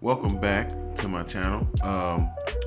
Welcome back to my channel.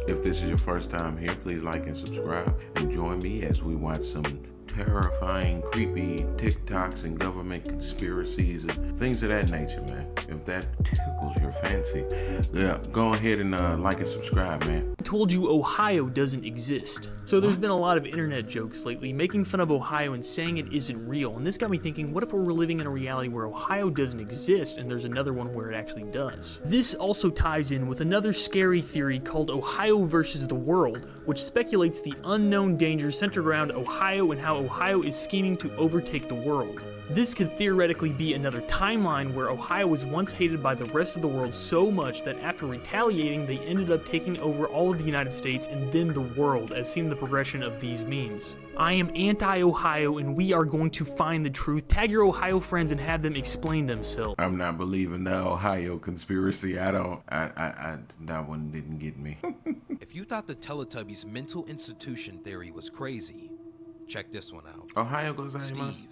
If this is your first time here, please like and subscribe and join me as we watch some terrifying, creepy TikToks and government conspiracies and things of that nature, man. If that tickles your fancy, yeah, go ahead and like and subscribe, man. I told you Ohio doesn't exist. So there's been a lot of internet jokes lately making fun of Ohio and saying it isn't real, and this got me thinking, what if we're living in a reality where Ohio doesn't exist and there's another one where it actually does? This also ties in with another scary theory called Ohio versus the world, which speculates the unknown dangers centered around Ohio and how Ohio is scheming to overtake the world. This could theoretically be another timeline where Ohio was once hated by the rest of the world so much that after retaliating, they ended up taking over all of the United States and then the world, as seen in the progression of these memes. I am anti-Ohio and we are going to find the truth. Tag your Ohio friends and have them explain themselves. I'm not believing the Ohio conspiracy. I that one didn't get me. If you thought the Teletubbies mental institution theory was crazy, check this one out. Ohio goes Steve,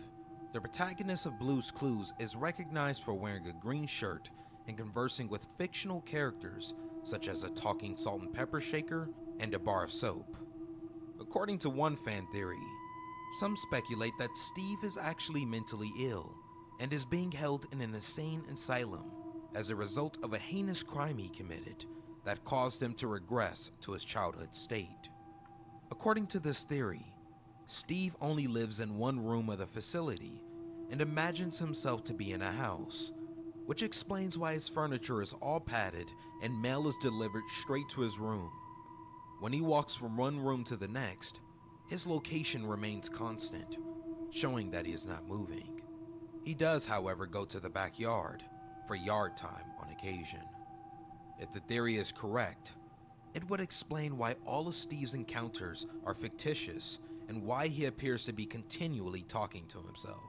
the protagonist of Blue's Clues, is recognized for wearing a green shirt and conversing with fictional characters such as a talking salt and pepper shaker and a bar of soap. According to one fan theory, some speculate that Steve is actually mentally ill and is being held in an insane asylum as a result of a heinous crime he committed that caused him to regress to his childhood state. According to this theory, Steve only lives in one room of the facility and imagines himself to be in a house, which explains why his furniture is all padded and mail is delivered straight to his room. When he walks from one room to the next, his location remains constant, showing that he is not moving. He does, however, go to the backyard for yard time on occasion. If the theory is correct, it would explain why all of Steve's encounters are fictitious and why he appears to be continually talking to himself.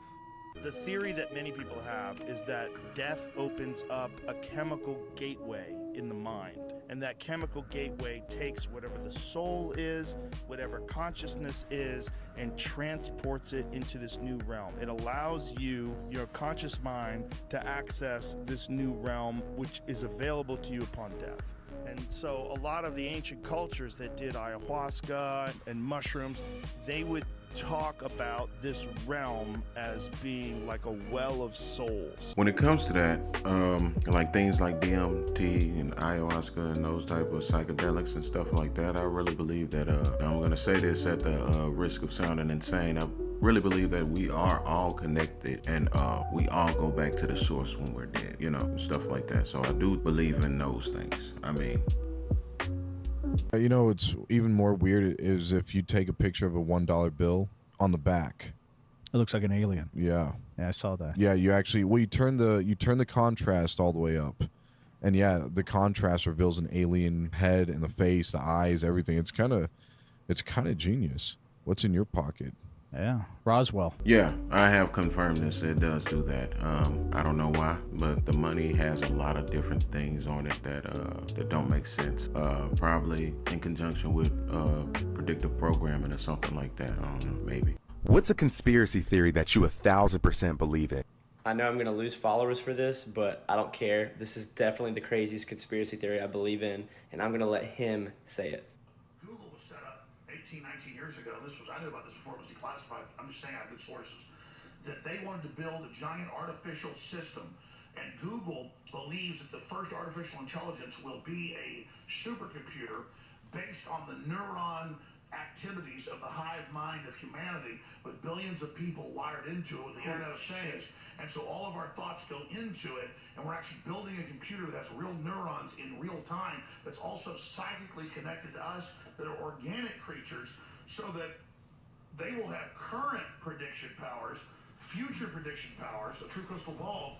The theory that many people have is that death opens up a chemical gateway in the mind, and that chemical gateway takes whatever the soul is, whatever consciousness is, and transports it into this new realm. It allows you, your conscious mind, to access this new realm which is available to you upon death. And so a lot of the ancient cultures that did ayahuasca and mushrooms, they would talk about this realm as being like a well of souls. When it comes to that, like things like DMT and ayahuasca and those type of psychedelics and stuff like that, I really believe that, I'm going to say this at the risk of sounding insane, I really believe that we are all connected and we all go back to the source when we're dead, you know, stuff like that. So I do believe in those things. I mean, you know, it's even more weird is if you take a picture of a $1 bill on the back. It looks like an alien. Yeah. Yeah, I saw that. Yeah, you actually, well, you turn the contrast all the way up. And yeah, the contrast reveals an alien head and the face, the eyes, everything. It's kind of genius. What's in your pocket? Yeah, Roswell. Yeah, I have confirmed this. It does do that. I don't know why, but the money has a lot of different things on it that don't make sense. Probably in conjunction with predictive programming or something like that. I don't know, maybe. What's a conspiracy theory that you 1,000% believe in? I know I'm going to lose followers for this, but I don't care. This is definitely the craziest conspiracy theory I believe in, and I'm going to let him say it. Google was set up 18, 19 years ago. I knew about this before it was declassified. I'm just saying I have good sources. That they wanted to build a giant artificial system. And Google believes that the first artificial intelligence will be a supercomputer based on the neuron activities of the hive mind of humanity, with billions of people wired into it with the Internet of Things. And so all of our thoughts go into it, and we're actually building a computer that has real neurons in real time that's also psychically connected to us, that are organic creatures, so that they will have current prediction powers, future prediction powers, a true crystal ball.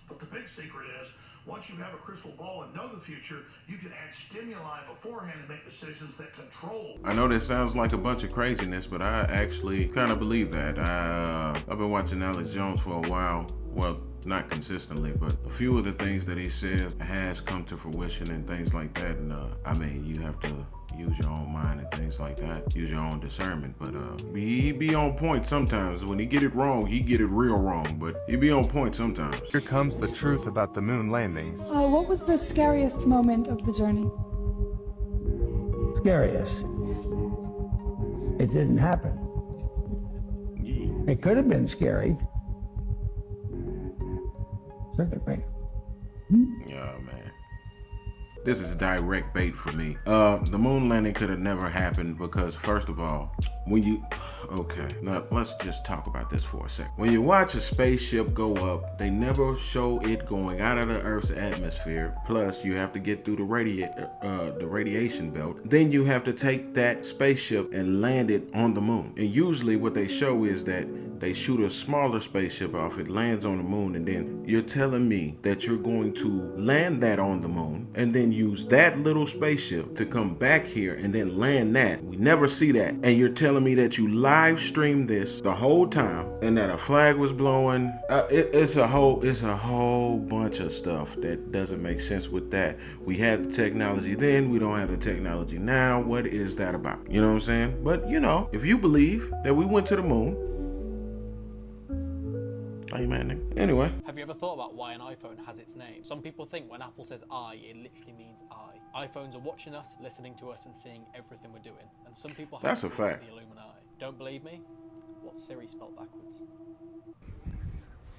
But the big secret is, once you have a crystal ball and know the future, you can add stimuli beforehand and make decisions that control. I know this sounds like a bunch of craziness, but I actually kind of believe that. I've been watching Alex Jones for a while. Well, not consistently, but a few of the things that he says has come to fruition and things like that. And I mean, you have to use your own mind and things like that. Use your own discernment. But he be on point sometimes. When he get it wrong, he get it real wrong. But he be on point sometimes. Here comes the truth about the moon landings. What was the scariest moment of the journey? Scariest? It didn't happen. It could have been scary. Certainly. Yeah, man. This is direct bait for me. The moon landing could have never happened because, first of all, when you... Okay, now let's just talk about this for a second. When you watch a spaceship go up, they never show it going out of the Earth's atmosphere. Plus, you have to get through the radiation belt. Then you have to take that spaceship and land it on the moon. And usually what they show is that they shoot a smaller spaceship off, it lands on the moon, and then you're telling me that you're going to land that on the moon and then use that little spaceship to come back here and then land that. We never see that. And you're telling me that you live streamed this the whole time and that a flag was blowing. It's a whole bunch of stuff that doesn't make sense with that. We had the technology then, we don't have the technology now. What is that about? You know what I'm saying? But you know, if you believe that we went to the moon, amen. Anyway. Have you ever thought about why an iPhone has its name? Some people think when Apple says I, it literally means I. iPhones are watching us, listening to us, and seeing everything we're doing. And some people have That's a fact. the Illuminati. Don't believe me? What's Siri spelled backwards?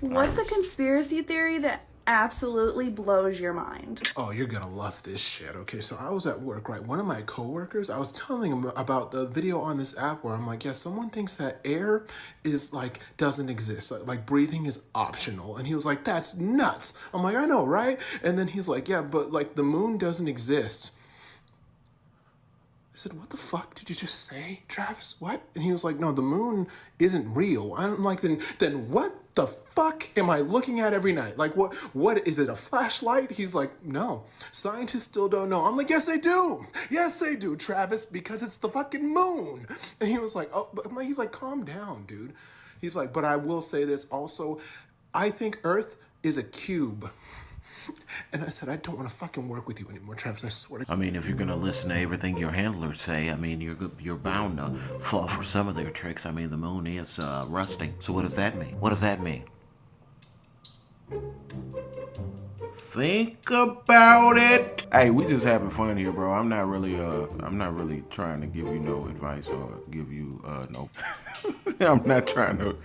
What's a conspiracy theory that absolutely blows your mind? Oh, you're gonna love this shit. Okay, so I was at work, right? One of my coworkers, I was telling him about the video on this app where I'm like, yeah, someone thinks that air is like doesn't exist, like breathing is optional, and he was like, that's nuts. I'm like, I know, right? And then he's like, yeah, but like the moon doesn't exist. I said, what the fuck did you just say, Travis? What? And he was like, no, the moon isn't real. I'm like, then what the fuck am I looking at every night? Like, what is it, a flashlight? He's like, no, scientists still don't know. I'm like, yes, they do. Yes, they do, Travis, because it's the fucking moon. And he was like, oh, but he's like, calm down, dude. He's like, but I will say this also, I think Earth is a cube. And I said, I don't want to fucking work with you anymore, Travis, I swear to... I mean, if you're gonna listen to everything your handlers say, I mean, you're bound to fall for some of their tricks. I mean, the moon is rusting. So what does that mean? What does that mean? Think about it. Hey, we just having fun here, bro. I'm not really trying to give you no advice or give you no. I'm not trying to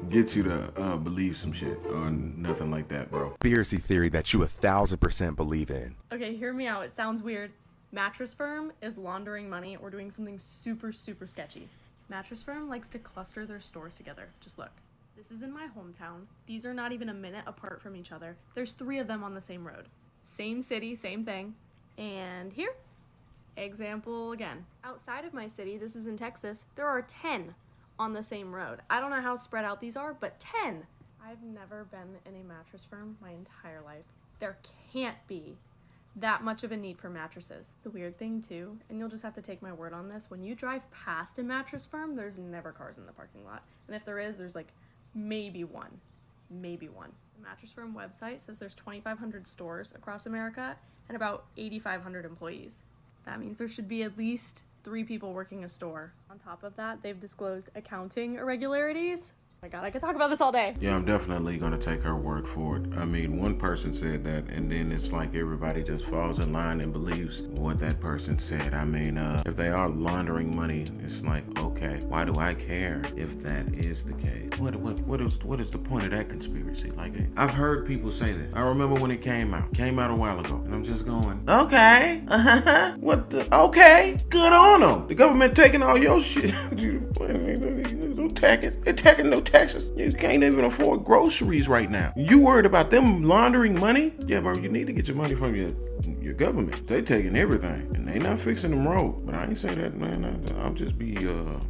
get you to believe some shit or nothing like that, bro. Conspiracy theory that you 1000% believe in. Okay, hear me out. It sounds weird. Mattress Firm is laundering money or doing something super, super sketchy. Mattress Firm likes to cluster their stores together. Just look. This is in my hometown. These are not even a minute apart from each other. There's 3 of them on the same road. Same city, same thing. And here, example again. Outside of my city, this is in Texas, there are 10 on the same road. I don't know how spread out these are, but 10. I've never been in a Mattress Firm my entire life. There can't be that much of a need for mattresses. The weird thing too, and you'll just have to take my word on this, when you drive past a Mattress Firm, there's never cars in the parking lot. And if there is, there's like maybe one. The Mattress Firm website says there's 2,500 stores across America and about 8,500 employees. That means there should be at least 3 people working a store. On top of that, they've disclosed accounting irregularities. Oh my god, I could talk about this all day. Yeah, I'm definitely gonna take her word for it. I mean, one person said that, and then it's like everybody just falls in line and believes what that person said. I mean, if they are laundering money, it's like, okay, why do I care if that is the case? What is the point of that conspiracy? Like, I've heard people say that. I remember when it came out a while ago, and I'm just going, okay, okay, good on them. The government taking all your shit. No taxes. They're taking no taxes. You can't even afford groceries right now. You worried about them laundering money? Yeah, bro, you need to get your money from your government. They taking everything, and they not fixing them roads. But I ain't say that, man. I'll just be,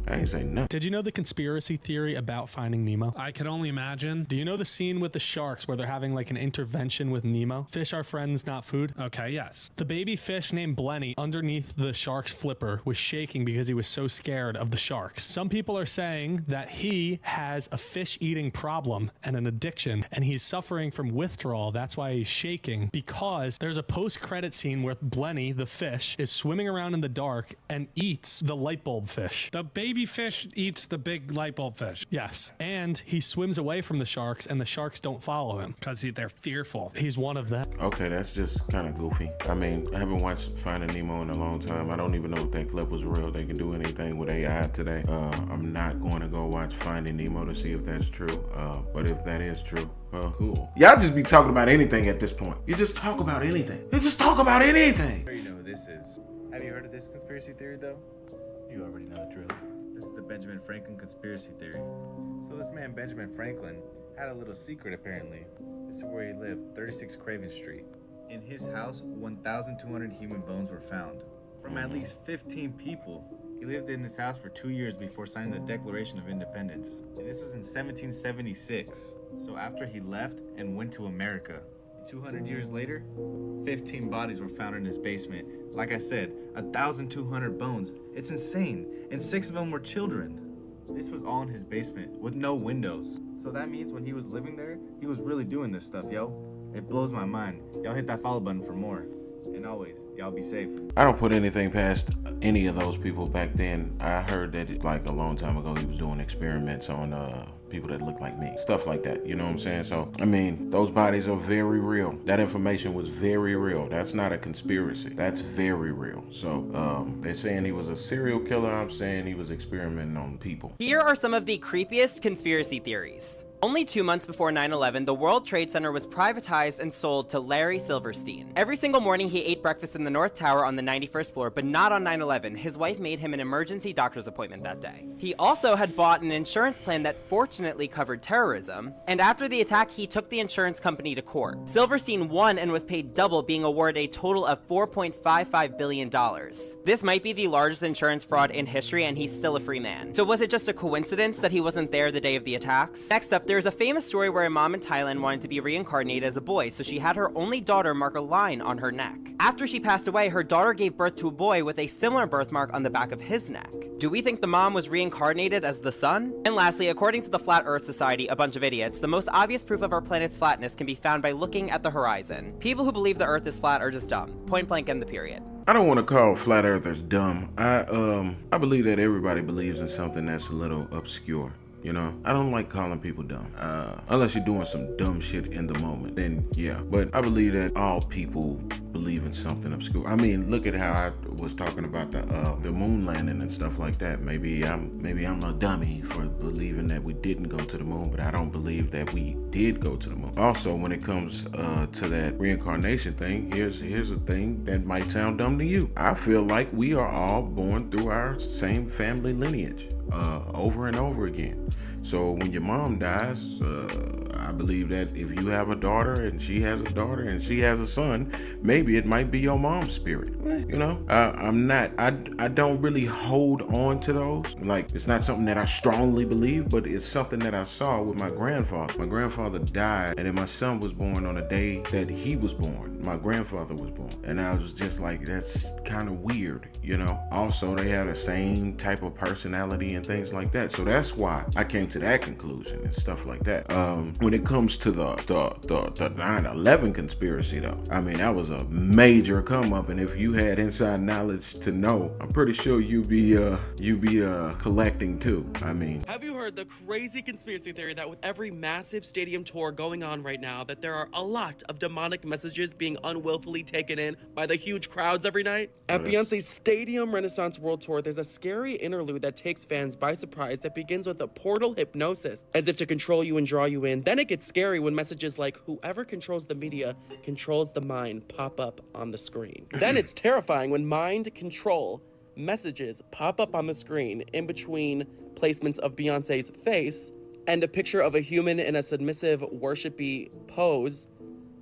I ain't say nothing. Did you know the conspiracy theory about Finding Nemo? I could only imagine. Do you know the scene with the sharks where they're having like an intervention with Nemo? Fish are friends, not food. Okay, yes. The baby fish named Blenny underneath the shark's flipper was shaking because he was so scared of the sharks. Some people are saying that that he has a fish-eating problem and an addiction, and he's suffering from withdrawal. That's why he's shaking, because there's a post-credit scene where Blenny, the fish, is swimming around in the dark and eats the light bulb fish. The baby fish eats the big light bulb fish. Yes, and he swims away from the sharks, and the sharks don't follow him because they're fearful. He's one of them. Okay, that's just kind of goofy. I mean, I haven't watched Finding Nemo in a long time. I don't even know if that clip was real. They can do anything with AI today. I'm not going to go watch Finding Nemo to see if that's true. But if that is true, cool. Y'all just be talking about anything at this point. You just talk about anything. You just talk about anything. You know who this is. Have you heard of this conspiracy theory, though? You already know the drill. This is the Benjamin Franklin conspiracy theory. So this man, Benjamin Franklin, had a little secret, apparently. This is where he lived, 36 Craven Street. In his house, 1,200 human bones were found from at least 15 people. He lived in his house for 2 years before signing the Declaration of Independence. And this was in 1776. So after he left and went to America, 200 years later, 15 bodies were found in his basement. Like I said, 1,200 bones. It's insane. And 6 of them were children. This was all in his basement with no windows. So that means when he was living there, he was really doing this stuff, yo. It blows my mind. Y'all hit that follow button for more. And always, y'all be safe. I don't put anything past any of those people back then. I heard that like a long time ago he was doing experiments on people that look like me. Stuff like that, you know what I'm saying? So, I mean, those bodies are very real. That information was very real. That's not a conspiracy. That's very real. So, they're saying he was a serial killer. I'm saying he was experimenting on people. Here are some of the creepiest conspiracy theories. Only 2 months before 9/11, the World Trade Center was privatized and sold to Larry Silverstein. Every single morning, he ate breakfast in the North Tower on the 91st floor, but not on 9/11. His wife made him an emergency doctor's appointment that day. He also had bought an insurance plan that fortunately covered terrorism, and after the attack, he took the insurance company to court. Silverstein won and was paid double, being awarded a total of $4.55 billion. This might be the largest insurance fraud in history, and he's still a free man. So was it just a coincidence that he wasn't there the day of the attacks? Next up, there's a famous story where a mom in Thailand wanted to be reincarnated as a boy, so she had her only daughter mark a line on her neck. After she passed away, her daughter gave birth to a boy with a similar birthmark on the back of his neck. Do we think the mom was reincarnated as the sun? And lastly, according to the Flat Earth Society, a bunch of idiots, the most obvious proof of our planet's flatness can be found by looking at the horizon. People who believe the Earth is flat are just dumb. Point blank, end the period. I don't want to call flat earthers dumb. I believe that everybody believes in something that's a little obscure. You know, I don't like calling people dumb, unless you're doing some dumb shit in the moment, then yeah. But I believe that all people believe in something obscure. I mean, look at how I was talking about the moon landing and stuff like that. Maybe I'm a dummy for believing that we didn't go to the moon, but I don't believe that we did go to the moon. Also, when it comes to that reincarnation thing, here's a thing that might sound dumb to you. I feel like we are all born through our same family lineage. Over and over again. So when your mom dies, I believe that if you have a daughter and she has a daughter and she has a son, maybe it might be your mom's spirit. You know, I don't really hold on to those. Like, it's not something that I strongly believe, but it's something that I saw with my grandfather. My grandfather died, and then my son was born on the day that he was born. My grandfather was born. And I was just like, that's kind of weird, you know? Also, they have the same type of personality and things like that. So that's why I came to that conclusion and stuff like that. When it comes to the 9/11 conspiracy, though, I mean, that was a major come up, and if you had inside knowledge to know, I'm pretty sure you'd be collecting too. I mean, have you heard the crazy conspiracy theory that with every massive stadium tour going on right now, that there are a lot of demonic messages being unwillfully taken in by the huge crowds every night? At Beyonce's Stadium Renaissance World Tour, there's a scary interlude that takes fans by surprise that begins with a portal hypnosis, as if to control you and draw you in. Then it gets scary when messages like, whoever controls the media controls the mind, pop up on the screen. Then it's terrifying when mind control messages pop up on the screen in between placements of Beyonce's face and a picture of a human in a submissive, worshipy pose.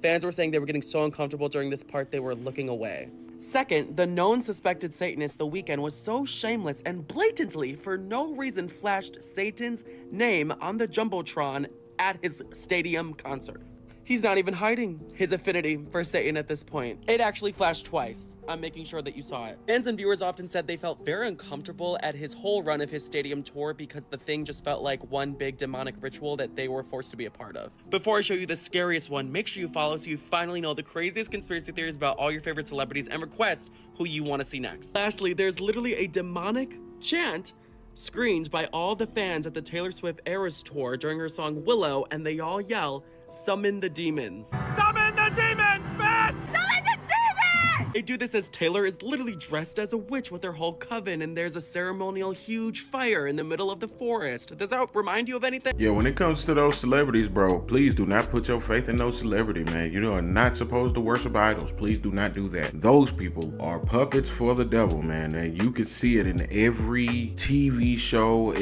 Fans were saying they were getting so uncomfortable during this part they were looking away. Second, the known suspected Satanist The Weeknd was so shameless and blatantly, for no reason, flashed Satan's name on the Jumbotron at his stadium concert. He's not even hiding his affinity for Satan at this point. It actually flashed twice. I'm making sure that you saw it. Fans and viewers often said they felt very uncomfortable at his whole run of his stadium tour because the thing just felt like one big demonic ritual that they were forced to be a part of. Before I show you the scariest one, make sure you follow so you finally know the craziest conspiracy theories about all your favorite celebrities and request who you want to see next. Lastly, there's literally a demonic chant screamed by all the fans at the Taylor Swift Eras tour during her song Willow, and they all yell, "Summon the demons." Summon the demons, bitch! Summon the demons! They do this as Taylor is literally dressed as a witch with her whole coven, and there's a ceremonial huge fire in the middle of the forest. Does that remind you of anything? Yeah, when it comes to those celebrities, bro, please do not put your faith in those celebrity, man. You are not supposed to worship idols. Please do not do that. Those people are puppets for the devil, man. And you can see it in every TV show,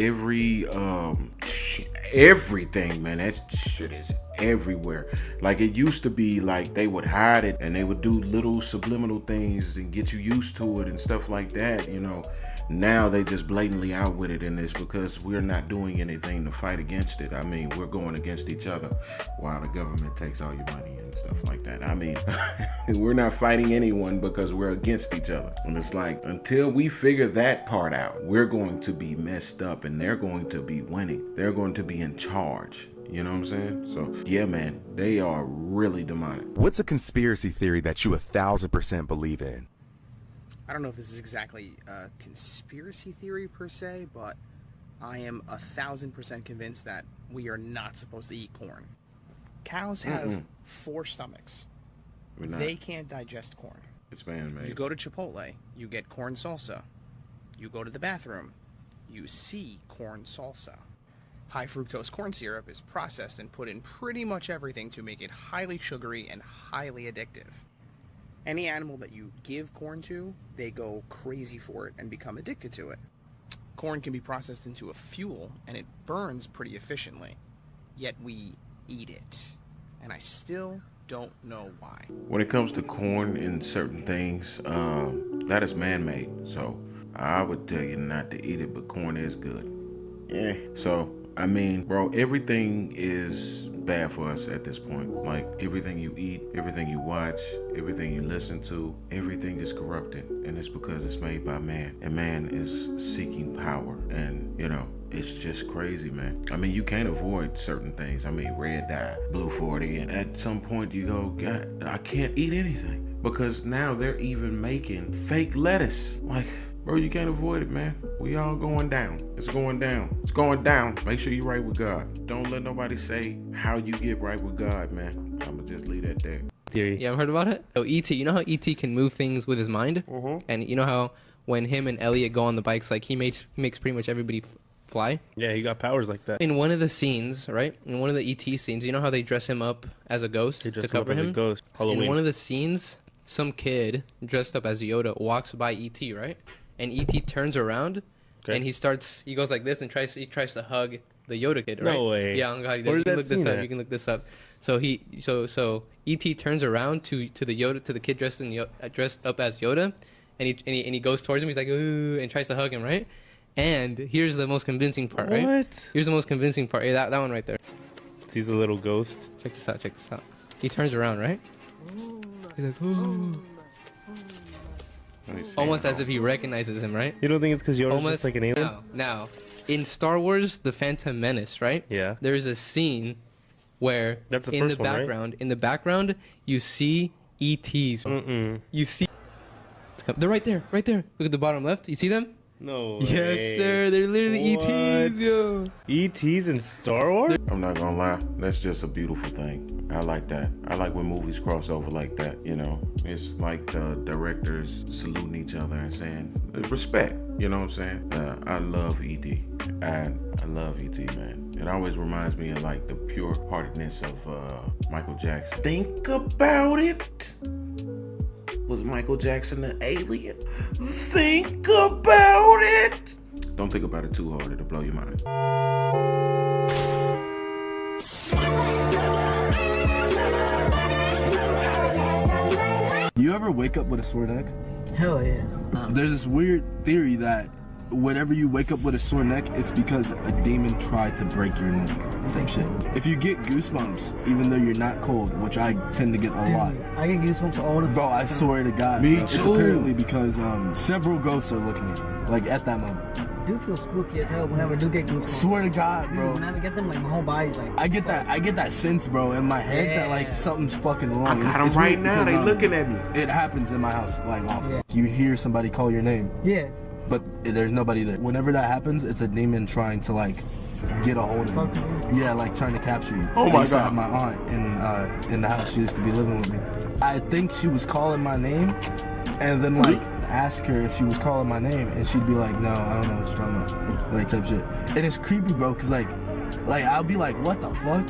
everything, man. That shit is everywhere. Like, it used to be like they would hide it and they would do little subliminal things and get you used to it and stuff like that, you know. Now they just blatantly out with it, and it's because we're not doing anything to fight against it. I mean, we're going against each other while the government takes all your money and stuff like that. I mean, we're not fighting anyone because we're against each other. And it's like, until we figure that part out, we're going to be messed up and they're going to be winning. They're going to be in charge. You know what I'm saying? So, yeah, man, they are really demonic. What's a conspiracy theory that you 1,000% believe in? I don't know if this is exactly a conspiracy theory per se, but I am 1,000% convinced that we are not supposed to eat corn. Cows have 4 stomachs. They can't digest corn. It's man-made. You go to Chipotle, you get corn salsa. You go to the bathroom, you see corn salsa. High fructose corn syrup is processed and put in pretty much everything to make it highly sugary and highly addictive. Any animal that you give corn to, they go crazy for it and become addicted to it. Corn can be processed into a fuel and it burns pretty efficiently, yet we eat it. And I still don't know why. When it comes to corn and certain things, that is man-made. So I would tell you not to eat it, but corn is good. Yeah. So, I mean, bro, everything is bad for us at this point. Like, everything you eat, everything you watch, everything you listen to, everything is corrupted. And it's because it's made by man. And man is seeking power. And, you know, it's just crazy, man. I mean, you can't avoid certain things. I mean, red dye, blue 40. And at some point you go, God, I can't eat anything. Because now they're even making fake lettuce. Like, bro, you can't avoid it, man. We all going down. It's going down. It's going down. Make sure you're right with God. Don't let nobody say how you get right with God, man. I'ma just leave that there. Theory. You haven't heard about it? So E.T., you know how E.T. can move things with his mind? And you know how when him and Elliot go on the bikes, like he makes pretty much everybody fly? Yeah, he got powers like that. In one of the scenes, right? In one of the E.T. scenes, you know how they dress him up as a ghost to cover him? As a ghost. Halloween. In one of the scenes, some kid dressed up as Yoda walks by E.T., right? And E.T. turns around and he goes like this and tries to hug the Yoda kid, right? No way. Yeah, oh God, he does. You can look this up. You can look this up. So E.T. turns around to the kid dressed up as Yoda, and he goes towards him. He's like, ooh, and tries to hug him, right? And here's the most convincing part, right? What? Here's the most convincing part. Yeah, that one right there. He's a little ghost. Check this out. He turns around, right? He's like, ooh. Almost as if he recognizes him, right? You don't think it's because Yoda's just like an alien? Now, in Star Wars: The Phantom Menace, right? Yeah. There's a scene where in the background, you see ETs. You see. They're right there. Look at the bottom left. You see them? No. Yes, sir. They're literally ETs, yo. ETs in Star Wars? I'm not gonna lie. That's just a beautiful thing. I like that. I like when movies cross over like that, you know. It's like the directors saluting each other and saying, respect, you know what I'm saying? I love E.T. I love E.T., man. It always reminds me of like the pure-heartedness of Michael Jackson. Think about it. Was Michael Jackson an alien? Think about it. Don't think about it too hard. It'll blow your mind. You ever wake up with a sore neck? Hell yeah. There's this weird theory that whenever you wake up with a sore neck, it's because a demon tried to break your neck. Type shit. If you get goosebumps, even though you're not cold, which I tend to get a lot. I get goosebumps all the time. Bro, I swear to God. Me bro. It's too. apparently because several ghosts are looking at me, like at that moment. I do feel spooky as hell whenever I do get goosebumps. Swear to God, bro. Dude, whenever I get them, like my whole body's like. I get that sense, bro, in my head that like something's fucking wrong. I got 'em It's right weird now. because, They looking at me. It happens in my house, like often. Yeah. You hear somebody call your name. Yeah. But there's nobody there. Whenever that happens, it's a demon trying to like get a hold of you. Yeah, like trying to capture you. Oh I my used to God. have my aunt in the house. She used to be living with me. I think she was calling my name, and then like ask her if she was calling my name, and she'd be like, "No, I don't know what you're talking about," like type shit. And it's creepy, bro, cause like I'll be like, "What the fuck?"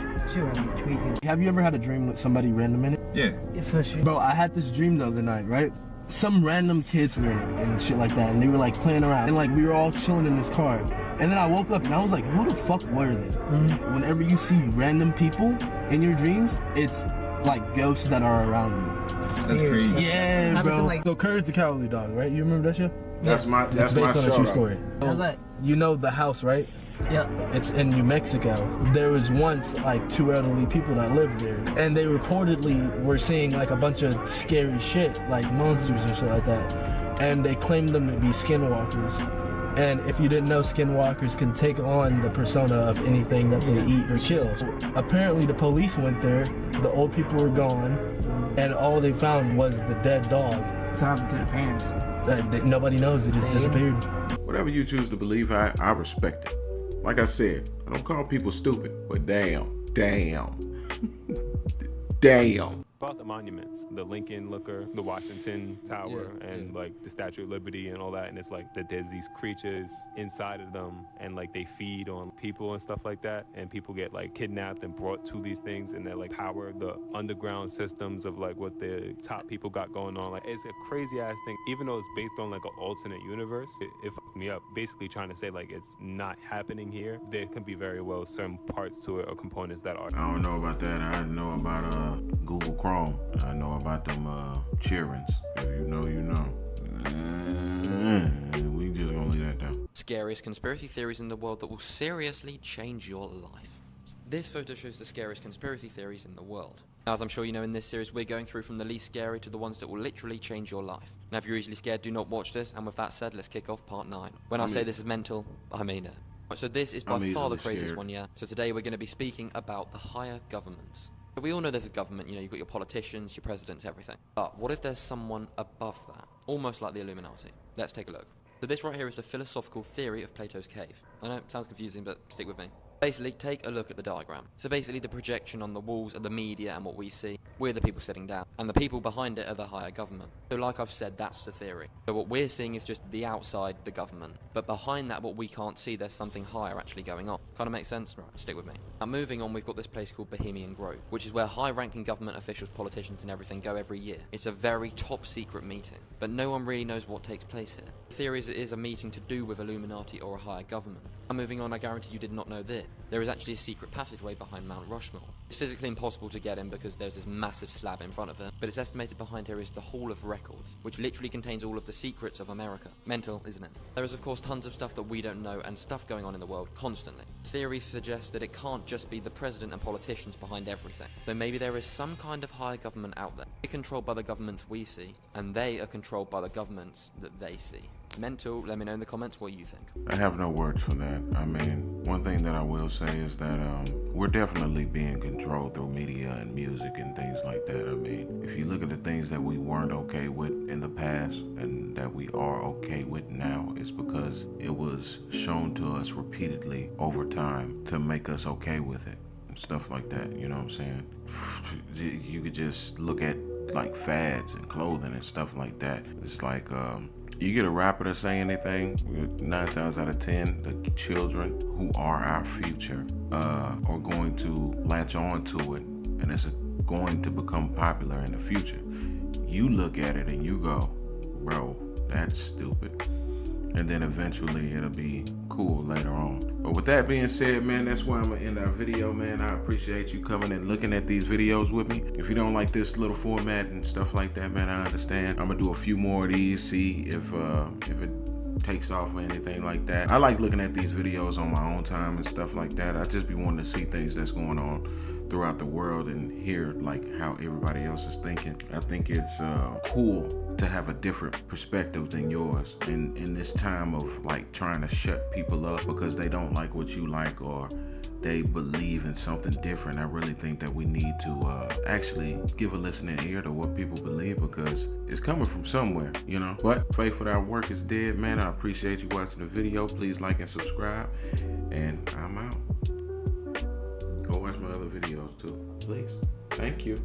Have you ever had a dream with somebody random in it? Yeah, for sure. Bro, I had this dream the other night, right? Some random kids were in it and shit like that, and they were like playing around, and like we were all chilling in this car. And then I woke up and I was like, who the fuck were they? Whenever you see random people in your dreams, it's like ghosts that are around you. That's crazy. Yeah, Happens bro. in, like- So Courage the Cowardly Dog, right? You remember that show? That's my It's that's based my on a show. true though. story. How's that? You know the house, right? Yeah. It's in New Mexico. There was once like 2 elderly people that lived there, and they reportedly were seeing like a bunch of scary shit, like monsters and shit like that. And they claimed them to be skinwalkers. And if you didn't know, skinwalkers can take on the persona of anything that they eat or chill. Apparently the police went there, the old people were gone, and all they found was the dead dog. What's happened to the parents? Nobody knows, it just disappeared. Whatever you choose to believe, I respect it. Like I said, I don't call people stupid, but damn. About the monuments, the Lincoln Looker, the Washington Tower, and like the Statue of Liberty and all that, and it's like that there's these creatures inside of them, and like they feed on people and stuff like that, and people get like kidnapped and brought to these things, and they're like power the underground systems of like what the top people got going on. Like it's a crazy ass thing, even though it's based on like an alternate universe. It fucked me up, basically trying to say like it's not happening here. There can be very well certain parts to it or components that are. I don't know about that. I know about Google Chrome. I know about them cheerings. If you know, you know. We just gonna leave that down. Scariest conspiracy theories in the world that will seriously change your life. This photo shows the scariest conspiracy theories in the world. Now, as I'm sure you know, in this series we're going through from the least scary to the ones that will literally change your life. Now, if you're easily scared, do not watch this, and with that said, let's kick off part 9. When I say this is mental, I mean it. Right, so this is by far the craziest one, yeah? So today we're going to be speaking about the higher governments. So we all know there's a government, you know, you've got your politicians, your presidents, everything. But what if there's someone above that? Almost like the Illuminati. Let's take a look. So this right here is the philosophical theory of Plato's cave. I know it sounds confusing, but stick with me. Basically, take a look at the diagram. So basically the projection on the walls are the media and what we see. We're the people sitting down. And the people behind it are the higher government. So like I've said, that's the theory. So what we're seeing is just the outside, the government. But behind that, what we can't see, there's something higher actually going on. Kind of makes sense? Right, stick with me. Now moving on, we've got this place called Bohemian Grove, which is where high-ranking government officials, politicians and everything go every year. It's a very top-secret meeting. But no one really knows what takes place here. The theory is it is a meeting to do with Illuminati or a higher government. And moving on, I guarantee you did not know this. There is actually a secret passageway behind Mount Rushmore. It's physically impossible to get in because there's this massive slab in front of it, but it's estimated behind here is the Hall of Records, which literally contains all of the secrets of America. Mental, isn't it? There is of course tons of stuff that we don't know and stuff going on in the world constantly. Theories suggest that it can't just be the president and politicians behind everything. So maybe there is some kind of higher government out there. They're controlled by the governments we see, and they are controlled by the governments that they see. Mental, let me know in the comments what you think. I have no words for that. I mean, one thing that I will say is that we're definitely being controlled through media and music and things like that. I mean, if you look at the things that we weren't okay with in the past and that we are okay with now, it's because it was shown to us repeatedly over time to make us okay with it. Stuff like that, you know what I'm saying? You could just look at like fads and clothing and stuff like that. It's like, you get a rapper to say anything, 9 times out of 10, the children who are our future are going to latch on to it, and it's going to become popular in the future. You look at it and you go, bro, that's stupid. And then eventually it'll be cool later on. But with that being said, man, that's where I'm gonna end our video, man. I appreciate you coming and looking at these videos with me. If you don't like this little format and stuff like that, man, I understand. I'm gonna do a few more of these, see if it takes off or anything like that. I like looking at these videos on my own time and stuff like that. I just be wanting to see things that's going on throughout the world and hear like how everybody else is thinking. I think it's cool to have a different perspective than yours in this time of like trying to shut people up because they don't like what you like or they believe in something different. I really think that we need to actually give a listening ear to what people believe because it's coming from somewhere, you know. But faith without work is dead, man. I appreciate you watching the video. Please like and subscribe, and I'm out. Go watch my other videos too, please. Thank you.